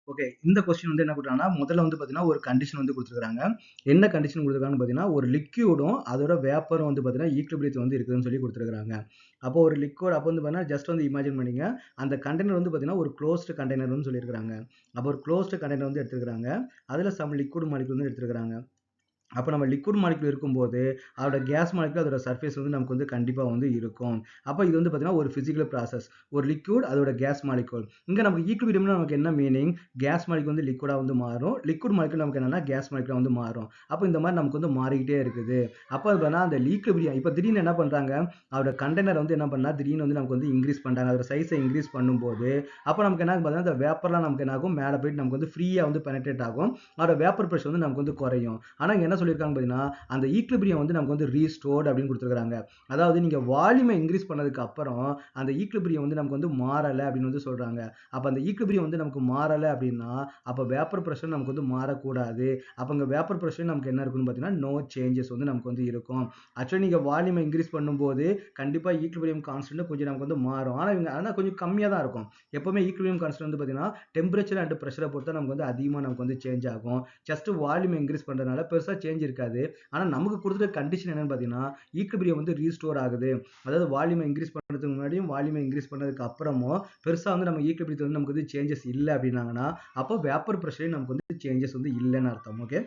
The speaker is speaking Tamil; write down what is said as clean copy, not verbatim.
ஓகே. இந்த கொஸ்டின் வந்து என்ன குடுக்குறாங்கன்னா, முதல்ல வந்து பார்த்தீங்கன்னா, ஒரு கண்டிஷன் வந்து குடுத்துருக்காங்க. என்ன கண்டிஷன் குடுத்துருக்காங்கன்னு பார்த்தீங்கன்னா, ஒரு லிக்விடும் அதோட வேப்பரும் வந்து பார்த்தீங்கன்னா, ஈக்விலிபிரியத்துல வந்து இருக்குதுன்னு சொல்லி குடுத்துருக்காங்க. அப்போ ஒரு லிக்விட் அப்போ வந்து பார்த்தீங்கன்னா, ஜஸ்ட் வந்து இமேஜின் பண்ணிங்க. அந்த கண்டெய்னர் வந்து பார்த்தீங்கன்னா, ஒரு குளோஸ்டு கண்டெய்னர்ன்னு சொல்லியிருக்காங்க. அப்போ ஒரு குளோஸ்டு கண்டெய்னர் வந்து எடுத்துருக்காங்க. அதுல சம் லிக்விட் மாலிக்யூல் வந்து எடுத்துருக்காங்க. அப்ப நம்ம லிக்விட் மாலிக்யூல் இருக்கும்போது, அதோட கேஸ் மாலிக்யூல் அதோட சர்ஃபேஸ் வந்து நமக்கு வந்து கண்டிப்பா வந்து இருக்கும். அப்ப இது வந்து பார்த்தீங்கன்னா, ஒரு பிசிக்கல் ப்ராசஸ். ஒரு லிக்விட் அதோட கேஸ் மாலிக்யூல். இங்க நமக்கு ஈக்விலிபிரியம்னா நமக்கு என்ன மீனிங்? கேஸ் மாலிக்யூல் வந்து லிக்விடா வந்து மாறும். லிக்விட் மாலிக்யூல் நமக்கு என்னன்னா கேஸ் மாலிக்யூலா வந்து மாறும். அப்ப இந்த மாரி நமக்கு வந்து மாறிக்கிட்டே இருக்குது. அப்ப பார்த்தா அந்த ஈக்விலிபிரியம் இப்ப திடீர்னு என்ன பண்றாங்க? அதோட கண்டெய்னர் வந்து என்ன பண்ணா, திடீர்னு வந்து நமக்கு வந்து இன்கிரீஸ் பண்றாங்க. அதோட சைஸ இன்கிரீஸ் பண்ணும்போது, அப்ப நமக்கு என்ன ஆகும் பார்த்தீங்கன்னா, அந்த வேப்பர்லாம் நமக்கு என்ன ஆகும்? மேல போயிட்டு நமக்கு வந்து ஃப்ரீயா வந்து பெனட்ரேட் ஆகும். அதோட வேப்பர் பிரஷர் வந்து நமக்கு வந்து குறையும். ஆனா இங்க என்ன சொல்லியிருக்காங்க பார்த்தீங்கன்னா, அந்த ஈக்விலிபிரியம் வந்து நமக்கு வந்து ரீஸ்டோர்ட் அப்படின்னு குடுத்துருக்காங்க. அதாவது நீங்க வால்யூமை இன்கிரீஸ் பண்ணதுக்கு அப்புறம் அந்த ஈக்விலிபிரியம் வந்து நமக்கு வந்து மாறல அப்படின்னு வந்து சொல்றாங்க. அப்ப அந்த ஈக்விலிபிரியம் வந்து நமக்கு மாறல அப்படின்னா, அப்ப வேப்பர் பிரஷர் நமக்கு வந்து மாறக்கூடாது. அப்ப அங்க வேப்பர் பிரஷர் நமக்கு என்ன இருக்குன்னு பார்த்தீங்கன்னா, நோ சேஞ்சஸ் வந்து நமக்கு வந்து இருக்கும். ஆக்சுவலி நீங்க வால்யூமை இன்கிரீஸ் பண்ணும்போது கண்டிப்பா ஈக்விலிபிரியம் கான்ஸ்டன்ட் கொஞ்சம் நமக்கு வந்து மாறும். ஆனா கொஞ்சம் கம்மியா தான் இருக்கும். எப்பவுமே ஈக்விலிபிரியம் கான்ஸ்டன்ட் வந்து பார்த்தீங்கன்னா, டெம்பரேச்சர் அண்ட் பிரஷரை பொறுத்தா நமக்கு வந்து அதிகமா நமக்கு வந்து சேஞ்ச் ஆகும். ஜஸ்ட் வால்யூம் இன்கிரீஸ் பண்றதுனால பெருசா சேஞ்ச் இருக்காது. ஆனா நமக்கு குடுத்துருக்க கண்டிஷன் என்னன்னு பார்த்தீங்கன்னா, ஈக்விலிபிரியம் வந்து ரீஸ்டோர் ஆகுது. அதாவது வால்யூமை இன்கிரீஸ் பண்றதுக்கு முன்னாடியும், வால்யூமை இன்கிரீஸ் பண்ணதுக்கு அப்புறமும் பெருசா வந்து நம்ம ஈக்விலிபிரியத்துல வந்து நமக்கு வந்து சேஞ்சஸ் இல்ல அப்படின்னாங்கன்னா, அப்போ வேப்பர் பிரஷர்லயும் நமக்கு வந்து சேஞ்சஸ் வந்து இல்லன்னு அர்த்தம். ஓகே.